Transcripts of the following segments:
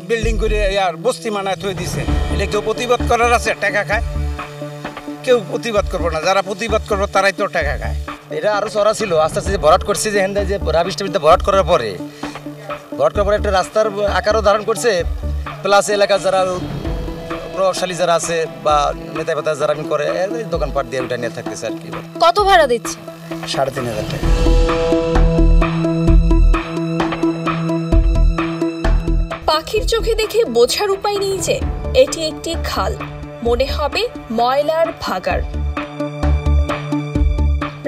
Building করে আর বস্তি মানায় থই দিছে, এটা কেউ প্রতিবাদ করার আছে? টাকা খায়, কেউ প্রতিবাদ করবো না, যারা প্রতিবাদ করবো তারাই তো টাকা খায়। এটা আরো চড়া ছিল, আস্তে আস্তে যে ভরাট করছে, যে হেন্দায় যে রাবিশ টাবিশটা ভরাট করার পরে একটা রাস্তার আকারও ধারণ করছে, প্লাস এলাকার যারা প্রভাবশালী যারা আছে বা নেতা পেতা যারা করে দোকানপাট দিয়ে ওটা নিয়ে থাকতেছে আর কি। কত ভাড়া দিচ্ছে? ৩,৫০০ টাকা। পাখির চোখে দেখে বোঝার উপায় নেই যে এটি একটি খাল, মনে হবে ময়লার ভাগাড়।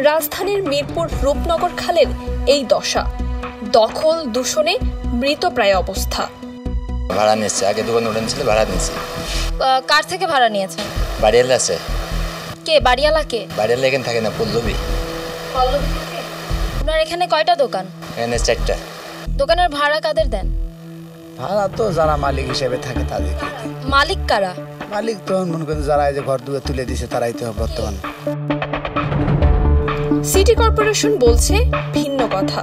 রাজধানীর মিরপুর রূপনগর খালের এই দশা, দখল দূষণে মৃতপ্রায় অবস্থা। ভাড়া নিচ্ছে, আগে দোকান উঠেছিল, ভাড়া নিচ্ছে। কার থেকে ভাড়া নিয়েছেন? বাড়িয়ালা আছে। কে বাড়িওয়ালা? কে বাড়িয়ালা? এখানে থাকে না, পল্লবী। পল্লবী থেকে? আপনার এখানে কয়টা দোকান? এখানে 4টা। দোকানের ভাড়া কাদের দেন? ভাড়া তো যারা মালিক হিসেবে থাকে তাদেরকে। মালিক কারা? মালিক তো মনে করেন যারা এই যে ঘর দুয়ার তুলে দিছে তারাই তো বর্তমান। সিটি কর্পোরেশন বলছে ভিন্ন কথা।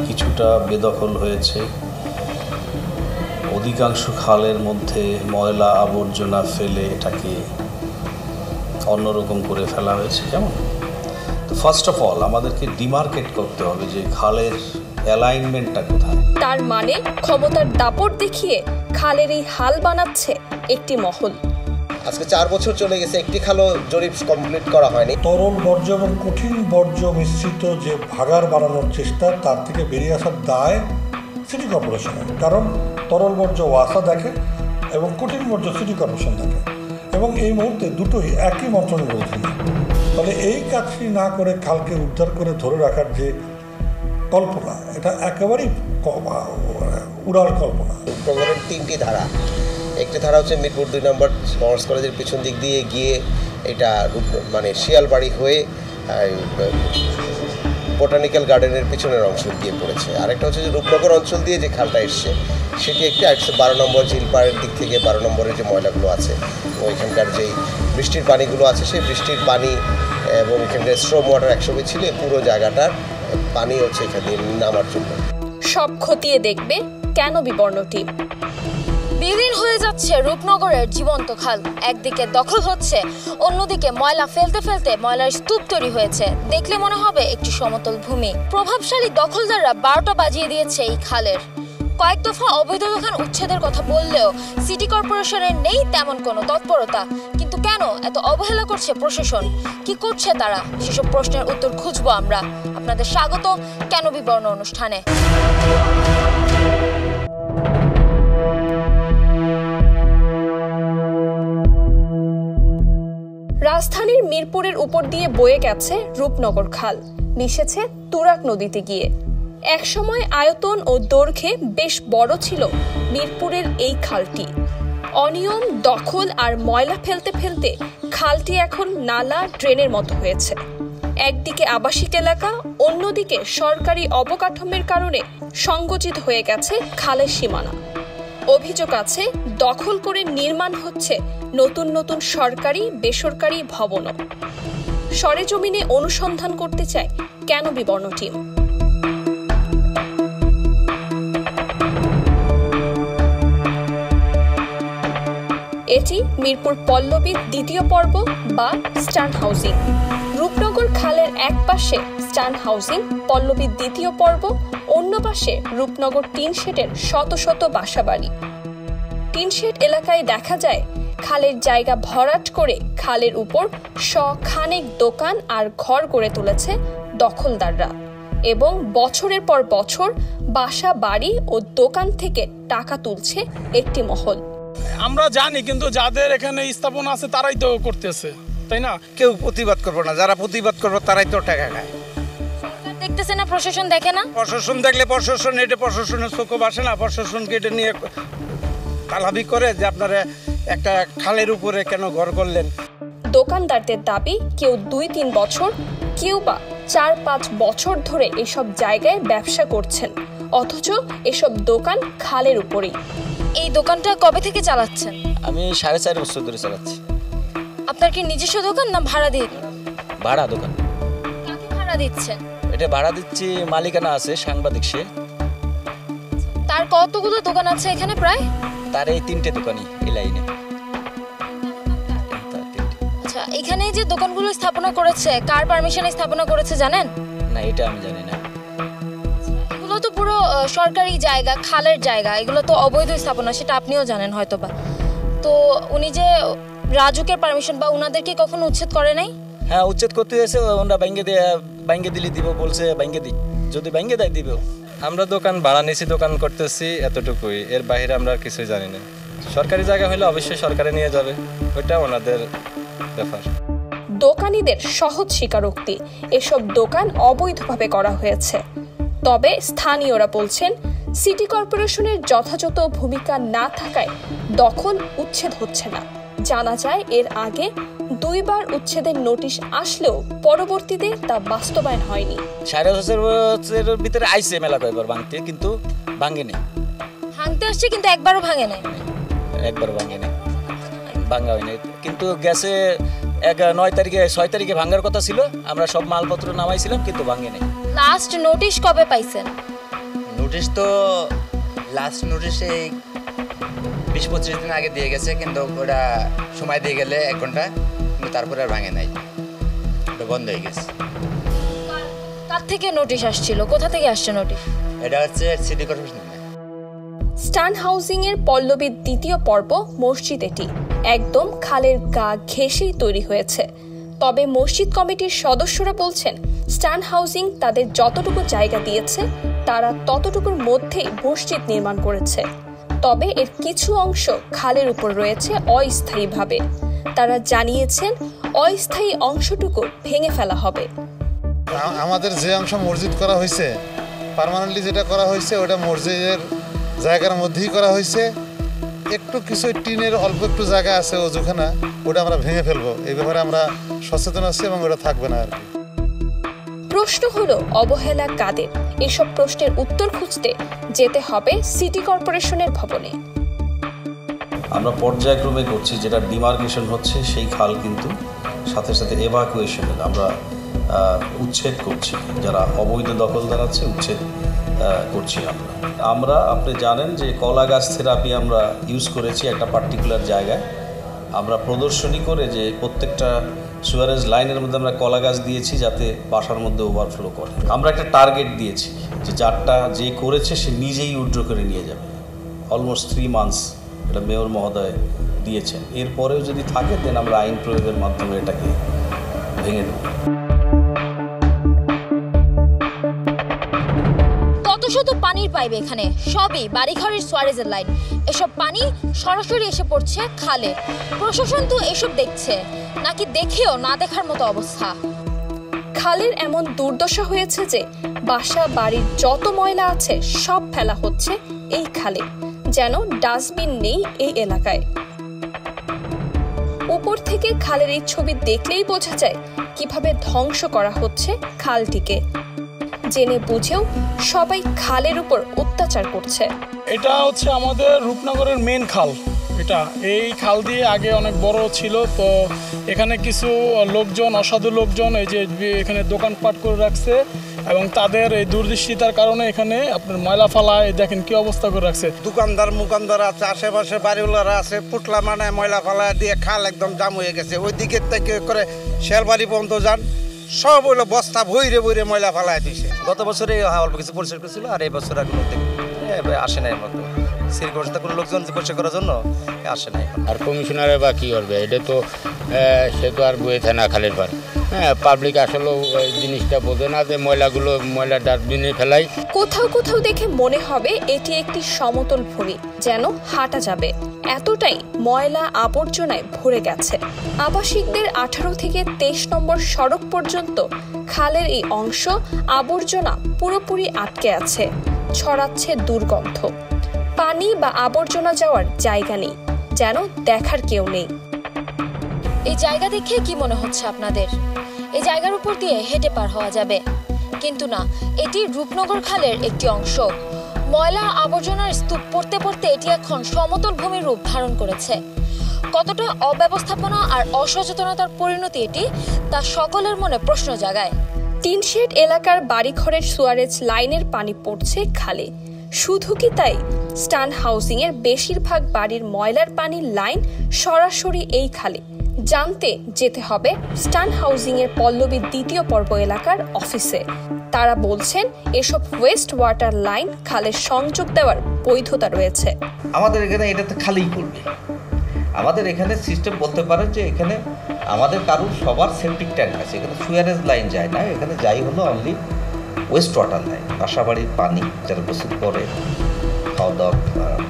কিছুটা বেদখল হয়েছে, অধিকাংশ খালের মধ্যে ময়লা আবর্জনা ফেলে এটাকে অন্যরকম করে ফেলা হয়েছে। কেমন? তো ফার্স্ট অফ অল আমাদেরকে ডিমার্কেট করতে হবে যে খালের অ্যালাইনমেন্টটা কোথায়। তার মানে ক্ষমতার দাপট দেখিয়ে খালের এই হাল বানাচ্ছে একটি মহল। আজকে 4 বছর চলে গেছে, একটি খালও জরিপ কমপ্লিট করা হয়নি। তরল বর্জ্য এবং কঠিন বর্জ্য মিশ্রিত যে ভাগাড় বানানোর চেষ্টা, তার থেকে বেরিয়ে আসার দায় সিটি কর্পোরেশনের। কারণ তরল বর্জ্য ওয়াসা দেখে এবং কঠিন বর্জ্য সিটি কর্পোরেশন দেখে, এবং এই মুহূর্তে দুটোই একই মন্ত্রণালয়ের অধীনে। ফলে এই কাজটি না করে খালকে উদ্ধার করে ধরে রাখার যে কল্পনা, এটা একেবারেই উড়াল কল্পনা। রূপনগরের 3টি ধারা। একটি ধারা হচ্ছে মিরপুর 2 নম্বর কমার্স কলেজের পিছন দিক দিয়ে গিয়ে এটা মানে শিয়ালবাড়ি হয়ে বোটানিক্যাল গার্ডেনের পিছনের অংশ দিয়ে পড়েছে। আরেকটা হচ্ছে যে রূপনগর অঞ্চল দিয়ে যে খালটা এসছে সেটি একটি 12 নম্বর ঝিলপাড়ের দিক থেকে 12 নম্বরের যে ময়লাগুলো আছে, ওইখানকার যেই বৃষ্টির পানিগুলো আছে, সেই বৃষ্টির পানি এবং এখানকার স্ট্রম ওয়াটার একসঙ্গে ছিল, পুরো জায়গাটার পানি হচ্ছে এখানে নামার জন্য। সব খতিয়ে দেখবে কেন বিবর্ণ টিম। বিলীন হয়ে যাচ্ছে রূপনগরের জীবন্ত খাল। একদিকে দখল হচ্ছে, অন্যদিকে ময়লা ফেলতে ফেলতে ময়লার স্তূপ তৈরি হয়েছে। দেখলে মনে হবে একটি সমতল ভূমি। প্রভাবশালী দখলদাররা 12টা বাজিয়ে দিয়েছে এই খালের। কয়েক দফা অবৈধ দোকান উচ্ছেদের কথা বললেও সিটি কর্পোরেশনের নেই তেমন কোনো তৎপরতা। কিন্তু কেন এত অবহেলা করছে প্রশাসন? কি করছে তারা? সেসব প্রশ্নের উত্তর খুঁজবো আমরা। আপনাদের স্বাগত কেন বিবর্ণ অনুষ্ঠানে। রাজধানীর মিরপুরের উপর দিয়ে বয়ে গেছে রূপনগর খাল, মিশেছে তুরাগ নদীতে গিয়ে। একসময় আয়তন ও দৈর্ঘ্যে বেশ বড় ছিল মিরপুরের এই খালটি। অনিয়ম, দখল আর ময়লা ফেলতে ফেলতে খালটি এখন নালা, ড্রেনের মতো হয়েছে। একদিকে আবাসিক এলাকা, অন্যদিকে সরকারি অবকাঠামোর কারণে সংকুচিত হয়ে গেছে খালের সীমানা। অভিযোগ আছে দখল করে নির্মাণ হচ্ছে নতুন নতুন সরকারি বেসরকারি ভবনও। সরেজমিনে অনুসন্ধান করতে চায় কেন বিবর্ণ টিম। এটি মিরপুর পল্লবীর 2য় পর্ব বা স্টান হাউজিং। রূপনগর খালের এক পাশে স্টান হাউজিং, পল্লবীর 2য় পর্ব, অন্য পাশে রূপনগর টিন শেডের শত শত বাসাবাড়ি। টিন শেড এলাকায় দেখা যায় খালের জায়গা ভরাট করে খালের উপর শখানেক দোকান আর ঘর গড়ে তুলেছে দখলদাররা, এবং বছরের পর বছর বাসা বাড়ি ও দোকান থেকে টাকা তুলছে একটি মহল। আমরা জানি, কিন্তু যাদের এখানে স্থাপনা আছে তারাই তো করতেছে, তাই না? কেউ প্রতিবাদ করবো না, যারা প্রতিবাদ করবো তারাই তো টাকা খায়। সরকার দেখতেছে না, প্রশাসন দেখে না। প্রশাসন দেখলে প্রশাসন, এটা প্রশাসনের চোখে বাসে না। প্রশাসনকে এটা নিয়ে তালাবি করে যে আপনারা একটা খালের উপরে কেন ঘর করলেন। দোকানদারদের দাবি কেউ 2-3 বছর, কেউ বা 4-5 বছর ধরে এসব জায়গায় ব্যবসা করছেন, অথচ এসব দোকান খালের উপরেই। এই দোকানটা কবে থেকে চালাচ্ছেন? আমি 4.5 বছর ধরে চালাচ্ছি। আপনার কি নিজস্ব দোকান না ভাড়া দিয়ে? ভাড়া দোকান। কাকে ভাড়া দিচ্ছেন? এটা ভাড়া দিচ্ছি, মালিকানা আছে সাংবাদিক, সে। তার কতগুলো দোকান আছে এখানে প্রায়? তার এই 3টে দোকানই এই লাইনে। আচ্ছা, এখানে যে দোকানগুলো স্থাপনা করেছে কার পারমিশনে স্থাপনা করেছে জানেন? না, এটা আমি জানি না। এগুলো তো পুরো সরকারি জায়গা, খালের জায়গা, এগুলো তো অবৈধ স্থাপনা, সেটা আপনিও জানেন হয়তোবা। তো উনি যে রাজুকের পারমিশন বা উনাদেরকে কখনো উচ্ছেদ করে নাই? হ্যাঁ, উচ্ছেদ করতে এসে ওরা বাইঙ্গে দিলে দিব বলছে, বাইঙ্গে দিই, যদি বাইঙ্গে দেয় দিব। আমরা দোকান ভাড়া নিয়েছি, দোকান করতেছি, এতটুকুই, এর বাইরে আমরা আর কিছুই জানি না। সরকারি জায়গা হলে অবশ্যই সরকারে নিয়ে যাবে, ওইটা ওনাদের ব্যাপার। দোকানীদের সহজ স্বীকারোক্তি, এসব দোকান অবৈধভাবে করা হয়েছে। তবে স্থানীয়রা বলছেন সিটি কর্পোরেশনের যথাযথ ভূমিকা না থাকায় দখল উচ্ছেদ হচ্ছে না। জানা যায় এর আগে 2 বার উচ্ছেদের নোটিশ আসলেও পরবর্তীতে তা বাস্তবায়ন হয়নি। 5.5 বছরের ভিতরে আইসে মেলা কয়েকবার ভাঙতে, কিন্তু ভাঙে নেই। ভাঙতে আসছে কিন্তু একবারও ভাঙে নাই? একবারও ভাঙে নেই, ভাঙা হয়নি। কিন্তু গেছে 9 তারিখে 6 তারিখে ভাঙার কথা ছিল, আমরা সব মালপত্র নামাইছিলাম, কিন্তু ভাঙে নেই। লাস্ট নোটিশ কবে পাইছেন? নোটিশ তো লাস্ট নোটিশে 20-25 দিন আগে দিয়ে গেছে, কিন্তু ওটা সময় দিয়ে গেলে 1 ঘন্টা, কিন্তু তারপরে আর ভাঙে নাই, ওটা বন্ধ হয়ে গেছে। কার থেকে নোটিশ আসছিল, কোথা থেকে আসছে নোটিশ? এটা হচ্ছে সিটি কর্পোরেশন। স্টান হাউজিং এর পল্লবীর 2য় পর্ব মসজিদ, এটি একদম খালের গা ঘেঁষেই তৈরি হয়েছে। তবে মসজিদ কমিটির সদস্যরা বলছেন স্টান হাউজিং তাদের যতটুকু জায়গা দিয়েছে তারা ততটুকুর মধ্যেই মসজিদ নির্মাণ করেছে। তবে এর কিছু অংশ খালের উপর রয়েছে অস্থায়ীভাবে। তারা জানিয়েছেন অস্থায়ী অংশটুকু ভেঙে ফেলা হবে। আমাদের যে অংশ মসজিদ করা হয়েছে, পার্মানেন্টলি যেটা করা হয়েছে ওটা মসজিদের জায়গার মধ্যেই করা হয়েছে। একটু কিছু টিনের অল্প একটু জায়গা আছে ওজুখানা, ওটা আমরা ভেঙে ফেলবো, এই ব্যাপারে আমরা সচেতন আছি এবং ওটা থাকবে না আর কি। প্রশ্ন হলো অবহেলা কাদের? এসব প্রশ্নের উত্তর খুঁজতে যেতে হবে সিটি কর্পোরেশনের ভবনে। আমরা পর্যায়ক্রমে করছি, যেটা ডিমার্কেশন হচ্ছে সেই খাল কিন্তু সাথে সাথে এভাকুয়েশন আমরা উচ্ছেদ করছি, যারা অবৈধ দখলদার আছে উচ্ছেদ করছি আমরা। আপনি জানেন যে কলা গাছ থেরাপি আমরা ইউজ করেছি একটা পার্টিকুলার জায়গায়। আমরা প্রদর্শনী করে যে প্রত্যেকটা সুয়ারেজ লাইনের মধ্যে আমরা কলা গাছ দিয়েছি যাতে বাসার মধ্যে ওভারফ্লো করে। আমরা একটা টার্গেট দিয়েছি যে যারটা যে করেছে সে নিজেই উইথড্র করে নিয়ে যাবে। অলমোস্ট 3 মান্থস এটা মেয়র মহোদয় দিয়েছেন। এরপরেও যদি থাকে দেন আমরা আইন প্রয়োগের মাধ্যমে এটাকে ভেঙে দেব। শত পানির পাইপ, এখানে সবই বাড়িঘরের সোয়ারেজের লাইন। এসব পানি সরাসরি এসে পড়ছে খালে। প্রশাসন তো এসব দেখছে নাকি দেখেও না দেখার মতো অবস্থা। খালের এমন দুর্দশা হয়েছে যে বাসা বাড়ির যত ময়লা আছে সব ফেলা হচ্ছে এই খালে, যেন ডাস্টবিন নেই এই এলাকায়। উপর থেকে খালের এই ছবি দেখলেই বোঝা যায় কিভাবে ধ্বংস করা হচ্ছে খালটিকে। জেনে বুঝেও সবাই খালের উপর অত্যাচার করছে। এটা হচ্ছে আমাদের রূপনগরের মেন খাল। এটা এই খাল দিয়ে আগে অনেক বড় ছিল, তো এখানে কিছু লোকজন, অসাধু লোকজন এই যে এখানে দোকানপাট করে রাখছে এবং তাদের এই দুর্দৃষ্টিতার কারণে এখানে আপনার ময়লা ফালায় দেখেন কি অবস্থা করে রাখছে। দোকানদার আছে, আশেপাশে বাড়িওয়ালারা আছে, পুটলা মানে ময়লা ফালায় দিয়ে খাল একদম জাম হয়ে গেছে। ওই দিকের থেকে করে শেলবাড়ি পর্যন্ত যান, সব হইলো বস্তা ভইরে ভইরে ময়লা ফালায় দিছে। গত বছরে অল্প কিছু পরিষ্কার করেছিল, আর এই বছর আর কোনো আসে নাই মতো সিটি কর্পোরেশন কোনো লোকজন পরিষ্কার করার জন্য আসে নাই। আর কমিশনারে বা কী করবে? এটা তো সে তো আর বয়ে থাকে না খালের পার। হ্যাঁ, পাবলিক আসলেও জিনিসটা বোঝে না যে ময়লা ডাস্টবিনে ফেলাই। কোথাও কোথাও দেখে মনে হবে এটি একটি সমতল ভূমি, যেন হাঁটা যাবে, এতটাই ময়লা আবর্জনায় ভরে গেছে। আবাসিকদের 18 থেকে 23 নম্বর সড়ক পর্যন্ত খালের এই অংশ আবর্জনা পুরোপুরি আটকে আছে, ছড়াচ্ছে দুর্গন্ধ। পানি বা আবর্জনা যাওয়ার জায়গা নেই, যেন দেখার কেউ নেই। এই জায়গা দেখে কি মনে হচ্ছে আপনাদের? এই জায়গার উপর দিয়ে হেঁটে পার হওয়া যাবে, কিন্তু না, এটি রূপনগর খালের একটি অংশ। ময়লা আবর্জনার স্তূপ পড়তে পড়তে এটি এখন সমতল ভূমির রূপ ধারণ করেছে। কতটা অব্যবস্থাপনা আর অসচেতনতার পরিণতি এটি, তা সকলের মনে প্রশ্ন জাগায়। টিনশেড এলাকার বাড়িঘরের সুয়ারেজ লাইনের পানি পড়ছে খালে। শুধু কি তাই, স্টান হাউজিং এর বেশিরভাগ বাড়ির ময়লার পানির লাইন সরাসরি এই খালে। জানতে যেতে হবে স্টান হাউজিং এর পল্লবী 2য় পর্ব এলাকার অফিসে। তারা বলছেন এসব ওয়েস্ট ওয়াটার লাইন খালের সংযোগ দেওয়ার বৈধতা রয়েছে। আমাদের এখানে এটা তো খালিই করবে। আমাদের এখানে সিস্টেম বলতে পারেন যে এখানে আমাদের কারোর সবার সেপ্টিক ট্যাঙ্ক আছে, এখানে সুয়ারেজ লাইন যায় না, এখানে যাই হলো অনলি ওয়েস্ট ওয়াটার লাইন, বাসাবাড়ির পানি যারা গোসল করে, খাওয়া দাওয়া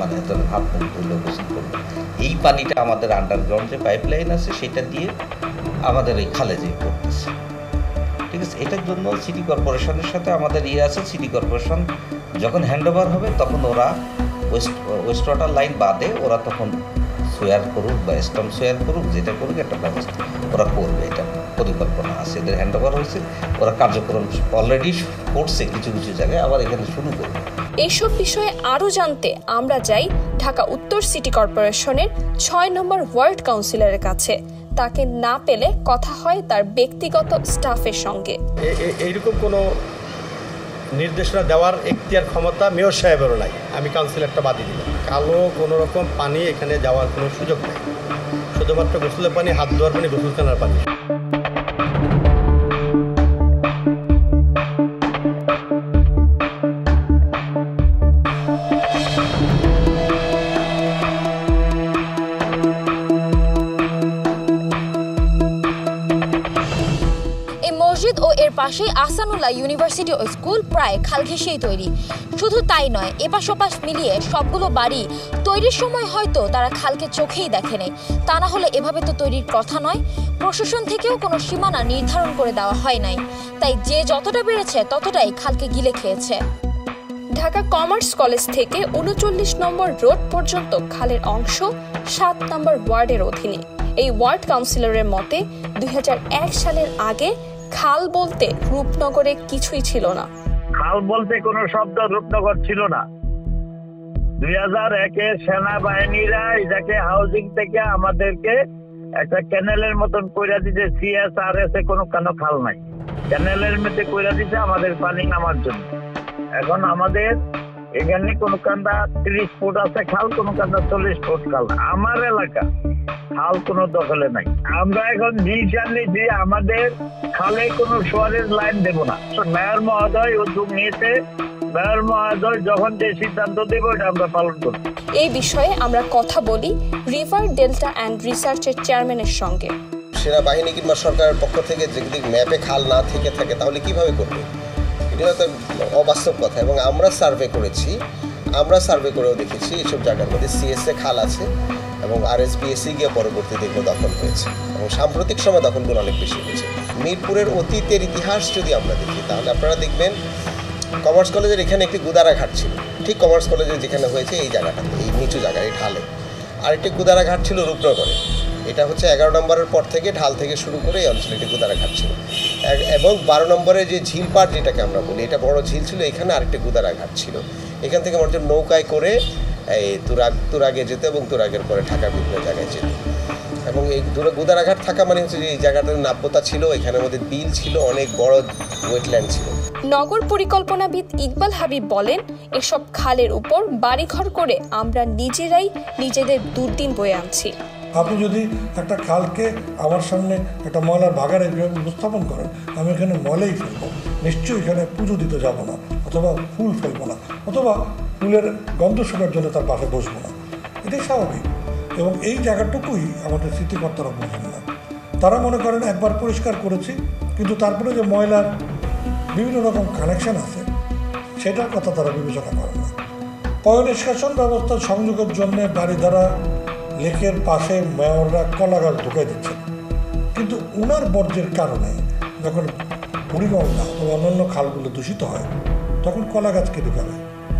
মানে হাত মুখ ধুলে গোসল করবে, এই পানিটা আমাদের আন্ডারগ্রাউন্ড যে পাইপ লাইন আছে সেটা দিয়ে আমাদের এই খালে যেয়ে পড়তেছে। ঠিক আছে, এটার জন্য সিটি কর্পোরেশনের সাথে আমাদের আছে, সিটি কর্পোরেশন যখন হ্যান্ড ওভার হবে তখন ওরা ওয়েস্ট ওয়াটার লাইন বাদে ওরা তখন সোয়ার করুক বা স্টম সোয়ার করুক, যেটা করুক একটা ব্যবস্থা ওরা করবে। এটা পরিকল্পনা আছে, এদের হ্যান্ড ওভার হয়েছে, ওরা কার্যক্রম অলরেডি করছে কিছু কিছু জায়গায়, আবার এখানে শুরু করবে। এসব বিষয়ে আরও জানতে আমরা যাই ঢাকা উত্তর সিটি কর্পোরেশনের 6 নম্বর ওয়ার্ড কাউন্সিলরের কাছে। তাকে না পেলে কথা হয় তার ব্যক্তিগত স্টাফের সঙ্গে। এইরকম কোনো নির্দেশনা দেওয়ার এখতিয়ার ক্ষমতা মেয়র সাহেবেরও নাই। আমি কাউন্সিলরটা বাদই দিলাম। কালো কোনো রকম পানি এখানে যাওয়ার কোনো সুযোগ নেই, শুধুমাত্র গোসলের পানি, হাত ধোয়ার পানি, গোসলখানার পানি। ও এর পাশেই আহসানুল্লাহ ইউনিভার্সিটি ও স্কুল প্রায় খাল ঘেঁষেই তৈরি। শুধু তাই নয়, এপাশ ওপাশ মিলিয়ে সবগুলো বাড়ি তৈরির সময় হয়তো তারা খালকে চোখেই দেখেনি, তা না হলে এভাবে তো তৈরির কথা নয়। প্রশাসন থেকেও কোনো সীমানা নির্ধারণ করে দেওয়া হয় নাই, তাই যে যতটা বেড়েছে ততটাই খালকে গিলে খেয়েছে। ঢাকা কমার্স কলেজ থেকে 39 নম্বর রোড পর্যন্ত খালের অংশ 7 নম্বর ওয়ার্ডের অধীনে। এই ওয়ার্ড কাউন্সিলরের মতে 2001 সালের আগে খাল বলতে রূপনগরে কিছুই ছিল না। খাল বলতে কোনো শব্দ রূপনগর ছিল না। 2001-এ সেনাবাহিনীরা এটাকে হাউজিং থেকে আমাদেরকে একটা ক্যানেলের মতন কইরা দিতে, CSRS এ কোনো খাল নাই, ক্যানেলের মধ্যে কইরা দিতে আমাদের পানি নামার জন্য। এখন আমাদের এখানে কোনো কান্দা 30 ফুট আছে খাল, কোনো কান্দা 40 ফুট খাল। আমার এলাকা খাল কোনো দখলে নাই। আমরা এখন ডিসিশন নিয়েছি আমাদের খালে কোনো সোয়ারেজ লাইন দেব না। মেয়র মহোদয় উদ্যোগ নিয়েছে, মেয়র মহোদয় যখন যে সিদ্ধান্ত দেব এটা আমরা পালন করব। এই বিষয়ে আমরা কথা বলি রিভার ডেল্টা অ্যান্ড রিসার্চের চেয়ারম্যানের সঙ্গে। সেনাবাহিনী কিংবা সরকারের পক্ষ থেকে যদি ম্যাপে খাল না থেকে থাকে তাহলে কিভাবে করবে? এটা তো অবাস্তব কথা। এবং আমরা সার্ভে করেছি, আমরা সার্ভে করেও দেখেছি এসব জায়গার মধ্যে CSA খাল আছে এবং RSPSC গিয়ে পরবর্তীতে এগুলো দখল হয়েছে এবং সাম্প্রতিক সময় দখলগুলো অনেক বেশি হয়েছে। মিরপুরের অতীতের ইতিহাস যদি আমরা দেখি তাহলে আপনারা দেখবেন কমার্স কলেজের এখানে একটি গুদারাঘাট ছিল, ঠিক কমার্স কলেজের যেখানে হয়েছে এই জায়গাটাতে, এই নিচু জায়গায় ঢালে। আরেকটি গুদারাঘাট ছিল রূপনগরে, এটা হচ্ছে 11 নম্বরের পর থেকে ঢাল থেকে শুরু করে এই অঞ্চলে একটি গুদারাঘাট ছিল। এবং 12 নম্বরে যে ঝিলপাড় যেটাকে আমরা বলি, এটা বড় ঝিল ছিল, এখানে আরেকটি গুদারাঘাট ছিল। এখান থেকে মানুষ নৌকায় করে এই তুরাগে যেত এবং তুরাগের পরে ঢাকার বিভিন্ন জায়গায় যেত। এবং এই গুদারাঘাট থাকা মানে হচ্ছে যে এই জায়গাটার নাব্যতা ছিল, এখানের মধ্যে বিল ছিল, অনেক বড় ওয়েটল্যান্ড ছিল। নগর পরিকল্পনাবিদ ইকবাল হাবিব বলেন, এসব খালের উপর বাড়িঘর করে আমরা নিজেরাই নিজেদের দুর্দিন বয়ে আনছি। আপনি যদি একটা খালকে আমার সামনে একটা ময়লার ভাগাড়ে উপস্থাপন করেন, আমি এখানে ময়লাই ফেলবো, নিশ্চয়ই এখানে পুজো দিতে যাব না, অথবা ফুল ফেলবো না, অথবা ফুলের গন্ধ শোকার জন্য তার পাশে বসবো না। এটাই স্বাভাবিক। এবং এই জায়গাটুকুই আমাদের স্মৃতিকর্তারা বোঝেন না। তারা মনে করেন একবার পরিষ্কার করেছি, কিন্তু তারপরে যে ময়লার বিভিন্ন রকম কানেকশন আছে সেটার কথা তারা বিবেচনা করেন না। পয়ঃনিষ্কাশন ব্যবস্থার সংযোগের জন্য বাড়িধারা লেকের পাশে মেয়ররা কলা গাছ ঢুকাই দিচ্ছেন, কিন্তু ওনার বর্জ্যের কারণে যখন বুড়িগঙ্গা অথবা অন্যান্য খালগুলো দূষিত হয় তখন কলা গাছ কেটে ফেলে।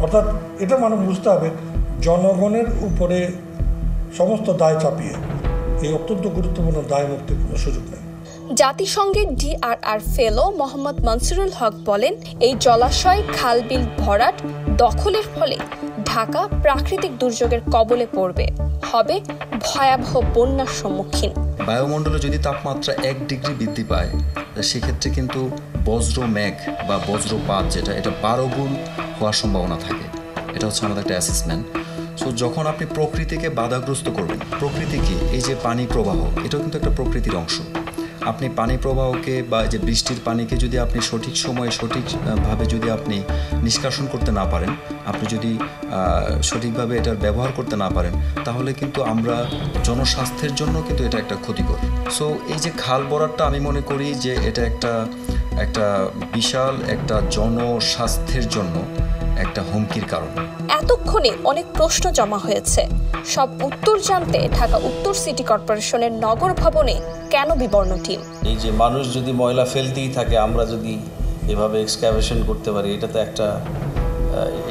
অর্থাৎ এটা মানুষ বুঝতে হবে, জনগণের উপরে সমস্ত দায় চাপিয়ে এই অত্যন্ত গুরুত্বপূর্ণ দায় মুক্তির কোনো সুযোগ নেই। জাতিসংঘের DRR ফেলো মোহাম্মদ মনসুরুল হক বলেন, এই জলাশয় খাল বিল ভরাট দখলের ফলে ঢাকা প্রাকৃতিক দুর্যোগের কবলে পড়বে, হবে ভয়াবহ বন্যার সম্মুখীন। বায়ুমণ্ডলে যদি তাপমাত্রা 1 ডিগ্রি বৃদ্ধি পায় সেক্ষেত্রে কিন্তু বজ্র মেঘ বা বজ্রপাত যেটা, এটা 12 গুণ হওয়ার সম্ভাবনা থাকে। এটা হচ্ছে আমাদের একটা অ্যাসেসমেন্ট। সো যখন আপনি প্রকৃতিকে বাধাগ্রস্ত করবেন, প্রকৃতি কি, এই যে পানি প্রবাহ, এটাও কিন্তু একটা প্রকৃতির অংশ। আপনি পানি প্রবাহকে বা যে বৃষ্টির পানিকে যদি আপনি সঠিক সময়ে সঠিকভাবে যদি আপনি নিষ্কাশন করতে না পারেন, আপনি যদি সঠিকভাবে এটার ব্যবহার করতে না পারেন, তাহলে কিন্তু আমরা জনস্বাস্থ্যের জন্য কিন্তু এটা একটা ক্ষতিকর। সো এই যে খাল ভরাটটা আমি মনে করি যে এটা একটা বিশাল একটা জনস্বাস্থ্যের জন্য একটা হুমকির কারণ। এতক্ষণে অনেক প্রশ্ন জমা হয়েছে। সব উত্তর জানতে ঢাকা উত্তর সিটি কর্পোরেশনের নগর ভবনে কেন বিবর্ণ টিম? এই যে মানুষ যদি ময়লা ফেলতেই থাকে, আমরা যদি এভাবে এক্সক্যাভেশন করতে পারি,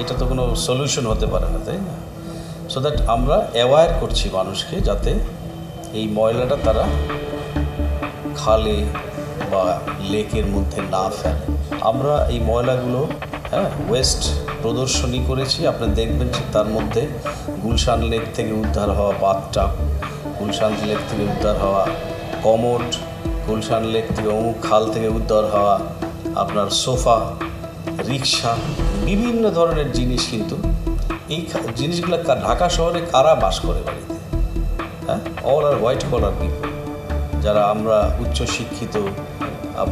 এটা তো কোনো সলিউশন হতে পারে না, তাই না? সো দ্যাট আমরা অ্যাওয়্যার করছি মানুষকে, যাতে এই ময়লাটা তারা খালে বা লেকের মধ্যে না ফেলে। আমরা এই ময়লাগুলো ওয়েস্ট প্রদর্শনী করেছি। আপনি দেখবেন যে তার মধ্যে গুলশান লেক থেকে উদ্ধার হওয়া বাথটাব, গুলশান লেক থেকে উদ্ধার হওয়া কমোড, গুলশান লেক থেকে অমুক খাল থেকে উদ্ধার হওয়া আপনার সোফা, রিক্সা, বিভিন্ন ধরনের জিনিস। কিন্তু এই জিনিসগুলো ঢাকা শহরে কারা বাস করে বাড়িতে? অল আর হোয়াইট কলার পিপল, যারা আমরা উচ্চশিক্ষিত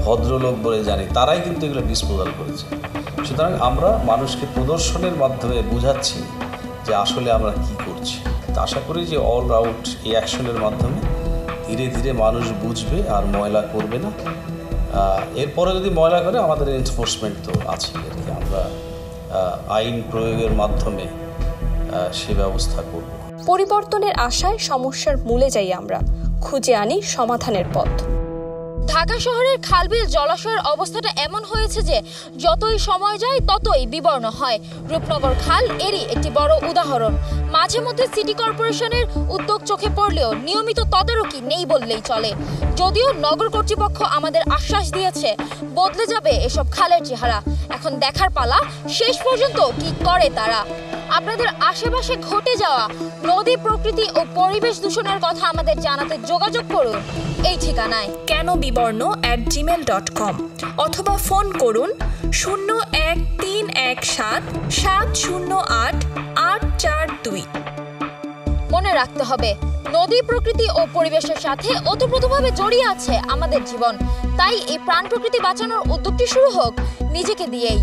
ভদ্রলোক বলে জানি, তারাই কিন্তু এগুলো ডিসপোজাল করেছে। সুতরাং আমরা মানুষকে প্রদর্শনের মাধ্যমে বোঝাচ্ছি যে আসলে আমরা কি করছি। তা আশা করি যে অল আউট এই অ্যাকশনের মাধ্যমে ধীরে ধীরে মানুষ বুঝবে আর ময়লা করবে না। এরপরে যদি ময়লা করে, আমাদের এনফোর্সমেন্ট তো আছে, আমরা আইন প্রয়োগের মাধ্যমে সে ব্যবস্থা করব। পরিবর্তনের আশায় সমস্যার মূলে যাই আমরা, খুঁজে আনি সমাধানের পথ। ঢাকা শহরের খালবিল জলাশয়ের অবস্থাটা এমন হয়েছে যে যতই সময় যায় ততই বিবর্ণ হয়। রূপনগর খাল এরই একটি বড় উদাহরণ। মাঝে মধ্যে সিটি কর্পোরেশনের উদ্যোগ চোখে পড়লেও নিয়মিত তদারকি নেই বললেই চলে। যদিও নগর কর্তৃপক্ষ আমাদের আশ্বাস দিয়েছে বদলে যাবে এসব খালের চেহারা, এখন দেখার পালা শেষ পর্যন্ত কি করে তারা। আপনাদের আশেপাশে ঘটে যাওয়া নদী, প্রকৃতি ও পরিবেশ দূষণের কথা আমাদের জানাতে যোগাযোগ করুন এই ঠিকানায় kenobibорno@gmail.com অথবা ফোন করুন 013170708 মনে রাখতে হবে, নদী, প্রকৃতি ও পরিবেশের সাথে ওতপ্রোতভাবে জড়িয়ে আছে আমাদের জীবন। তাই এই প্রাণ প্রকৃতি বাঁচানোর উদ্যোগটি শুরু হোক নিজেকে দিয়েই।